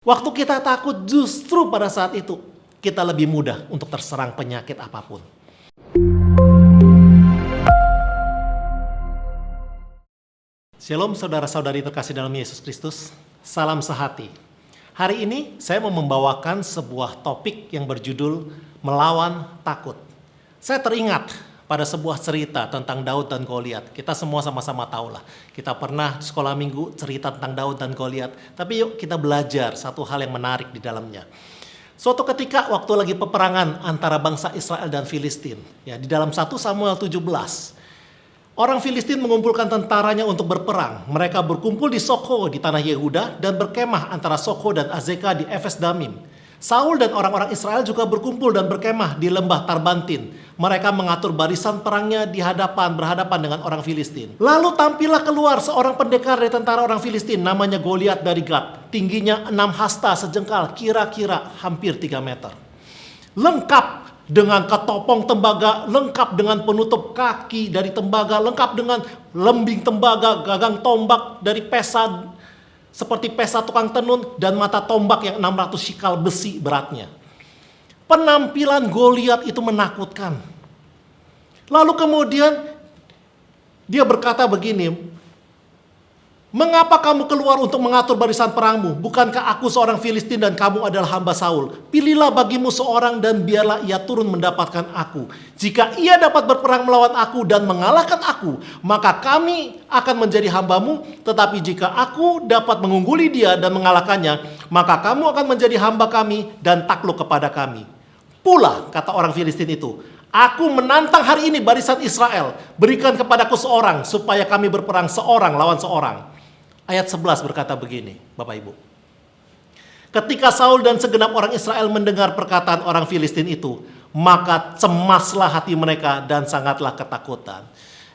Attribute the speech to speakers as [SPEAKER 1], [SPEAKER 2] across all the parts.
[SPEAKER 1] Waktu kita takut, justru pada saat itu kita lebih mudah untuk terserang penyakit apapun. Shalom saudara-saudari terkasih dalam Yesus Kristus, salam sehati. Hari ini saya mau membawakan sebuah topik yang berjudul Melawan Takut. Saya teringat pada sebuah cerita tentang Daud dan Goliat. Kita semua sama-sama tahu lah. Kita pernah sekolah minggu cerita tentang Daud dan Goliat. Tapi yuk kita belajar satu hal yang menarik di dalamnya. Suatu ketika waktu lagi peperangan antara bangsa Israel dan Filistin. Ya, di dalam 1 Samuel 17. Orang Filistin mengumpulkan tentaranya untuk berperang. Mereka berkumpul di Soko di tanah Yehuda dan berkemah antara Soko dan Azeka di Efes Damim. Saul dan orang-orang Israel juga berkumpul dan berkemah di lembah Tarbantin. Mereka mengatur barisan perangnya berhadapan dengan orang Filistin. Lalu tampillah keluar seorang pendekar dari tentara orang Filistin, namanya Goliat dari Gat. Tingginya 6 hasta sejengkal, kira-kira hampir 3 meter. Lengkap dengan ketopong tembaga, lengkap dengan penutup kaki dari tembaga, lengkap dengan lembing tembaga, gagang tombak dari pesa seperti pesa tukang tenun, dan mata tombak yang 600 shikal besi beratnya. Penampilan Goliat itu menakutkan. Lalu kemudian dia berkata begini, "Mengapa kamu keluar untuk mengatur barisan perangmu? Bukankah aku seorang Filistin dan kamu adalah hamba Saul? Pilihlah bagimu seorang dan biarlah ia turun mendapatkan aku. Jika ia dapat berperang melawan aku dan mengalahkan aku, maka kami akan menjadi hambamu. Tetapi jika aku dapat mengungguli dia dan mengalahkannya, maka kamu akan menjadi hamba kami dan takluk kepada kami." Pula, kata orang Filistin itu, "Aku menantang hari ini barisan Israel. Berikan kepadaku seorang supaya kami berperang seorang lawan seorang." Ayat 11 berkata begini, Bapak Ibu. Ketika Saul dan segenap orang Israel mendengar perkataan orang Filistin itu, maka cemaslah hati mereka dan sangatlah ketakutan.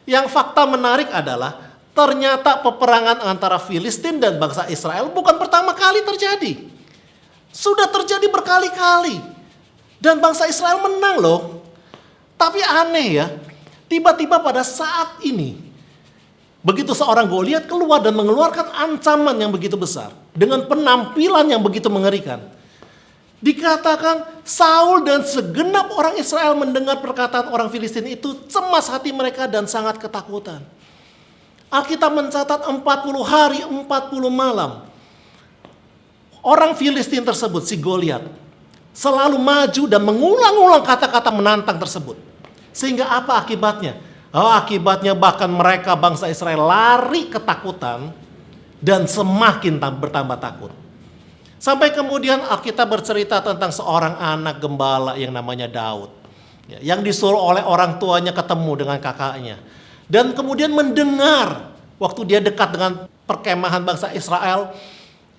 [SPEAKER 1] Yang fakta menarik adalah, ternyata peperangan antara Filistin dan bangsa Israel bukan pertama kali terjadi. Sudah terjadi berkali-kali. Dan bangsa Israel menang loh. Tapi aneh ya, tiba-tiba pada saat ini, begitu seorang Goliat keluar dan mengeluarkan ancaman yang begitu besar, dengan penampilan yang begitu mengerikan, dikatakan Saul dan segenap orang Israel mendengar perkataan orang Filistin itu, cemas hati mereka dan sangat ketakutan. Alkitab mencatat 40 hari 40 malam. Orang Filistin tersebut, si Goliat, selalu maju dan mengulang-ulang kata-kata menantang tersebut. Sehingga apa akibatnya? Akibatnya bahkan mereka bangsa Israel lari ketakutan dan semakin bertambah takut. Sampai kemudian Alkitab bercerita tentang seorang anak gembala yang namanya Daud, yang disuruh oleh orang tuanya ketemu dengan kakaknya. Dan kemudian mendengar waktu dia dekat dengan perkemahan bangsa Israel,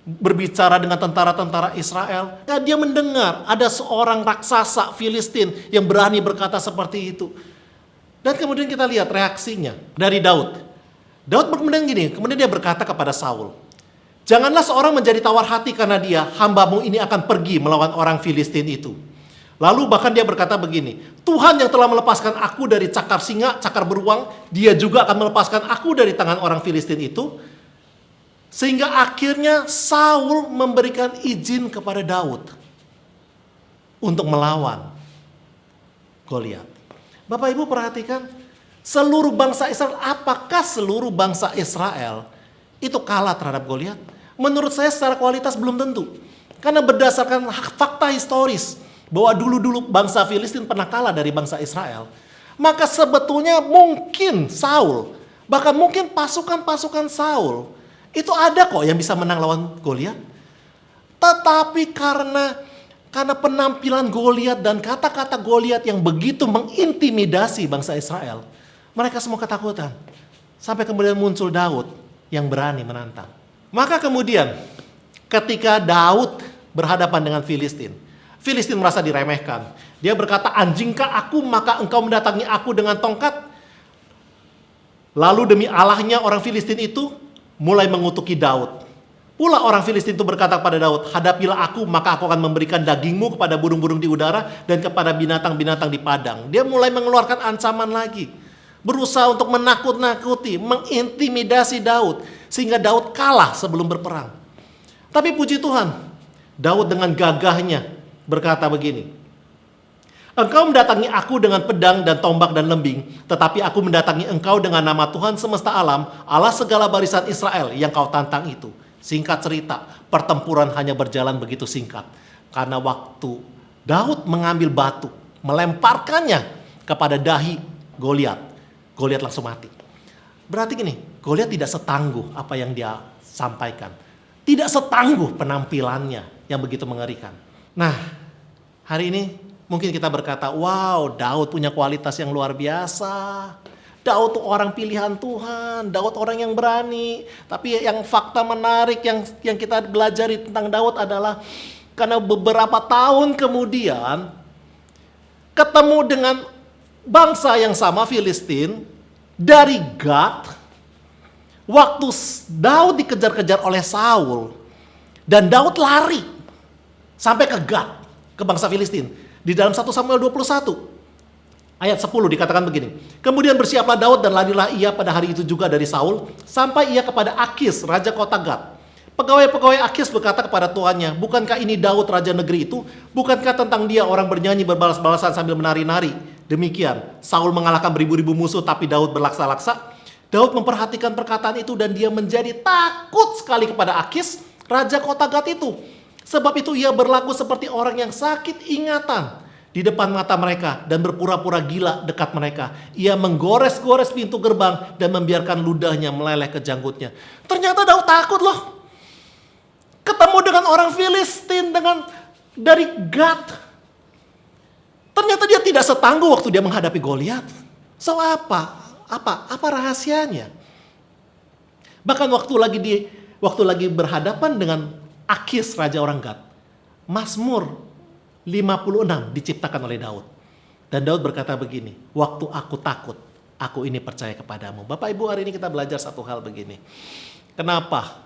[SPEAKER 1] berbicara dengan tentara-tentara Israel, dia mendengar ada seorang raksasa Filistin yang berani berkata seperti itu. Dan kemudian kita lihat reaksinya dari Daud. Daud kemudian dia berkata kepada Saul, "Janganlah seorang menjadi tawar hati karena dia, hambamu ini akan pergi melawan orang Filistin itu." Lalu bahkan dia berkata begini, "Tuhan yang telah melepaskan aku dari cakar singa, cakar beruang, dia juga akan melepaskan aku dari tangan orang Filistin itu." Sehingga akhirnya Saul memberikan izin kepada Daud untuk melawan Goliat. Bapak Ibu perhatikan, seluruh bangsa Israel, apakah seluruh bangsa Israel itu kalah terhadap Goliat? Menurut saya secara kualitas belum tentu. Karena berdasarkan fakta historis bahwa dulu-dulu bangsa Filistin pernah kalah dari bangsa Israel, maka sebetulnya mungkin Saul, bahkan mungkin pasukan-pasukan Saul, itu ada kok yang bisa menang lawan Goliat. Tetapi karena penampilan Goliat dan kata-kata Goliat yang begitu mengintimidasi bangsa Israel, mereka semua ketakutan. Sampai kemudian muncul Daud yang berani menantang. Maka kemudian ketika Daud berhadapan dengan Filistin, Filistin merasa diremehkan. Dia berkata, "Anjingkah aku maka engkau mendatangi aku dengan tongkat?" Lalu demi Allahnya orang Filistin itu mulai mengutuki Daud. Pula orang Filistin itu berkata kepada Daud, "Hadapilah aku, maka aku akan memberikan dagingmu kepada burung-burung di udara dan kepada binatang-binatang di padang." Dia mulai mengeluarkan ancaman lagi. Berusaha untuk menakut-nakuti, mengintimidasi Daud. Sehingga Daud kalah sebelum berperang. Tapi puji Tuhan, Daud dengan gagahnya berkata begini, "Engkau mendatangi aku dengan pedang dan tombak dan lembing, tetapi aku mendatangi engkau dengan nama Tuhan semesta alam, Allah segala barisan Israel yang kau tantang itu." Singkat cerita, pertempuran hanya berjalan begitu singkat. Karena waktu Daud mengambil batu, melemparkannya kepada dahi Goliat, Goliat langsung mati. Berarti gini, Goliat tidak setangguh apa yang dia sampaikan. Tidak setangguh penampilannya yang begitu mengerikan. Nah, hari ini mungkin kita berkata, wow, Daud punya kualitas yang luar biasa. Daud tuh orang pilihan Tuhan, Daud orang yang berani. Tapi yang fakta menarik yang kita belajari tentang Daud adalah karena beberapa tahun kemudian ketemu dengan bangsa yang sama, Filistin, dari Gad. Waktu Daud dikejar-kejar oleh Saul dan Daud lari sampai ke Gad, ke bangsa Filistin. Di dalam 1 Samuel 21 ayat 10 dikatakan begini, "Kemudian bersiaplah Daud dan larilah ia pada hari itu juga dari Saul, sampai ia kepada Akis, raja kota Gad. Pegawai-pegawai Akis berkata kepada tuannya, 'Bukankah ini Daud raja negeri itu? Bukankah tentang dia orang bernyanyi berbalas-balasan sambil menari-nari?' Demikian, Saul mengalahkan beribu-ribu musuh, tapi Daud berlaksa-laksa." Daud memperhatikan perkataan itu dan dia menjadi takut sekali kepada Akis, raja kota Gad itu. Sebab itu ia berlaku seperti orang yang sakit ingatan di depan mata mereka dan berpura-pura gila dekat mereka. Ia menggores-gores pintu gerbang dan membiarkan ludahnya meleleh ke janggutnya. Ternyata Daud takut loh. Ketemu dengan orang Filistin dari Gad. Ternyata dia tidak setangguh waktu dia menghadapi Goliat. So apa rahasianya? Bahkan waktu lagi berhadapan dengan Akis, raja orang Gad, Mazmur 56 diciptakan oleh Daud. Dan Daud berkata begini, "Waktu aku takut, aku ini percaya kepadamu." Bapak Ibu, hari ini kita belajar satu hal begini. Kenapa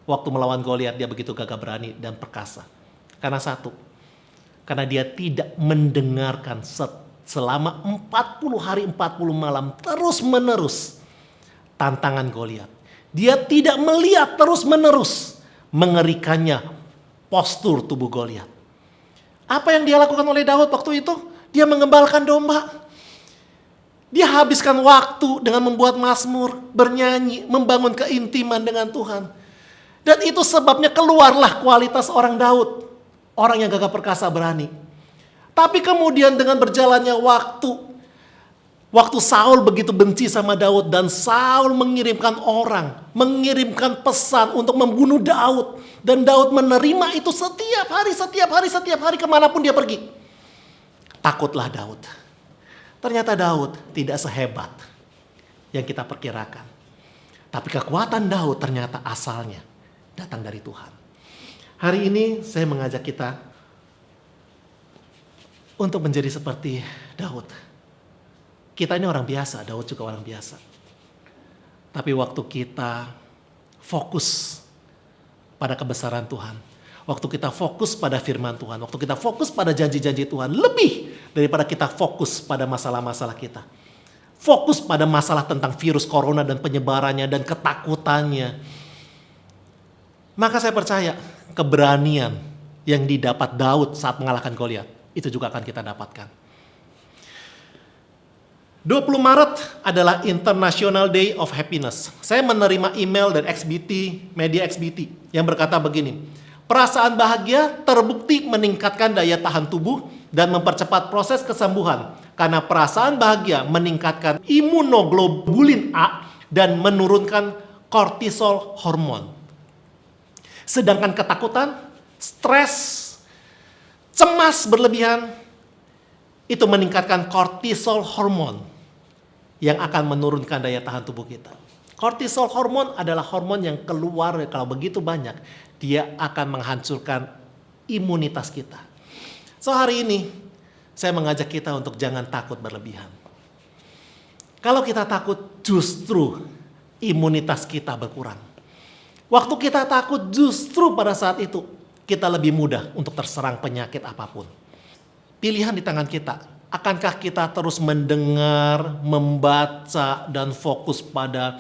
[SPEAKER 1] waktu melawan Goliat dia begitu gagah berani dan perkasa? Karena karena dia tidak mendengarkan selama 40 hari 40 malam terus-menerus tantangan Goliat. Dia tidak melihat terus-menerus mengerikannya postur tubuh Goliat. Apa yang dia lakukan oleh Daud waktu itu? Dia mengembalkan domba. Dia habiskan waktu dengan membuat mazmur, bernyanyi, membangun keintiman dengan Tuhan. Dan itu sebabnya keluarlah kualitas orang Daud. Orang yang gagah perkasa berani. Tapi kemudian dengan berjalannya waktu Saul begitu benci sama Daud dan Saul mengirimkan pesan untuk membunuh Daud. Dan Daud menerima itu setiap hari kemanapun dia pergi. Takutlah Daud. Ternyata Daud tidak sehebat yang kita perkirakan. Tapi kekuatan Daud ternyata asalnya datang dari Tuhan. Hari ini saya mengajak kita untuk menjadi seperti Daud. Kita ini orang biasa, Daud juga orang biasa. Tapi waktu kita fokus pada kebesaran Tuhan, waktu kita fokus pada firman Tuhan, waktu kita fokus pada janji-janji Tuhan, lebih daripada kita fokus pada masalah-masalah kita. Fokus pada masalah tentang virus corona dan penyebarannya dan ketakutannya. Maka saya percaya keberanian yang didapat Daud saat mengalahkan Goliat itu juga akan kita dapatkan. 20 Maret adalah International Day of Happiness. Saya menerima email dari media XBT yang berkata begini, "Perasaan bahagia terbukti meningkatkan daya tahan tubuh dan mempercepat proses kesembuhan. Karena perasaan bahagia meningkatkan imunoglobulin A dan menurunkan kortisol hormon. Sedangkan ketakutan, stres, cemas berlebihan itu meningkatkan kortisol hormon yang akan menurunkan daya tahan tubuh kita." Kortisol hormon adalah hormon yang keluar kalau begitu banyak, dia akan menghancurkan imunitas kita. So hari ini saya mengajak kita untuk jangan takut berlebihan. Kalau kita takut justru imunitas kita berkurang. Waktu kita takut justru pada saat itu kita lebih mudah untuk terserang penyakit apapun. Pilihan di tangan kita. Akankah kita terus mendengar, membaca, dan fokus pada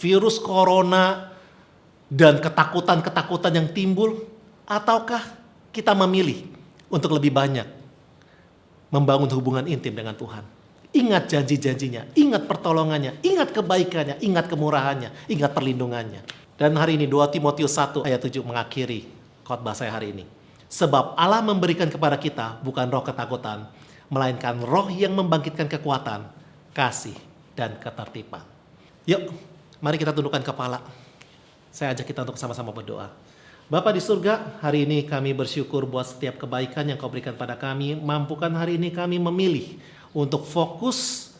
[SPEAKER 1] virus corona dan ketakutan-ketakutan yang timbul? Ataukah kita memilih untuk lebih banyak membangun hubungan intim dengan Tuhan? Ingat janji-janjinya, ingat pertolongannya, ingat kebaikannya, ingat kemurahannya, ingat perlindungannya. Dan hari ini 2 Timotius 1 ayat 7 mengakhiri khotbah saya hari ini. Sebab Allah memberikan kepada kita bukan roh ketakutan, melainkan roh yang membangkitkan kekuatan, kasih, dan ketertiban. Yuk, mari kita tundukkan kepala. Saya ajak kita untuk sama-sama berdoa. Bapa di surga, hari ini kami bersyukur buat setiap kebaikan yang Kau berikan pada kami. Mampukan hari ini kami memilih untuk fokus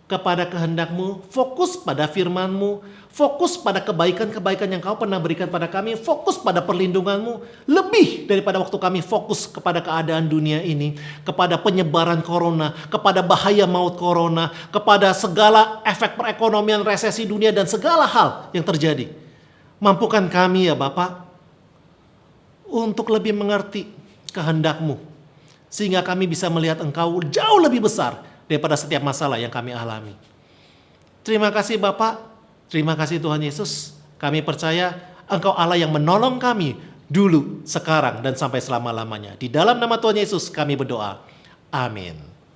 [SPEAKER 1] kepada kehendak-Mu, fokus pada firman-Mu, fokus pada kebaikan-kebaikan yang Kau pernah berikan pada kami, fokus pada perlindungan-Mu, lebih daripada waktu kami fokus kepada keadaan dunia ini, kepada penyebaran corona, kepada bahaya maut corona, kepada segala efek perekonomian, resesi dunia, dan segala hal yang terjadi. Mampukan kami ya Bapak, untuk lebih mengerti kehendak-Mu, sehingga kami bisa melihat Engkau jauh lebih besar daripada setiap masalah yang kami alami. Terima kasih Bapak, terima kasih Tuhan Yesus. Kami percaya Engkau Allah yang menolong kami dulu, sekarang, dan sampai selama-lamanya. Di dalam nama Tuhan Yesus kami berdoa. Amin.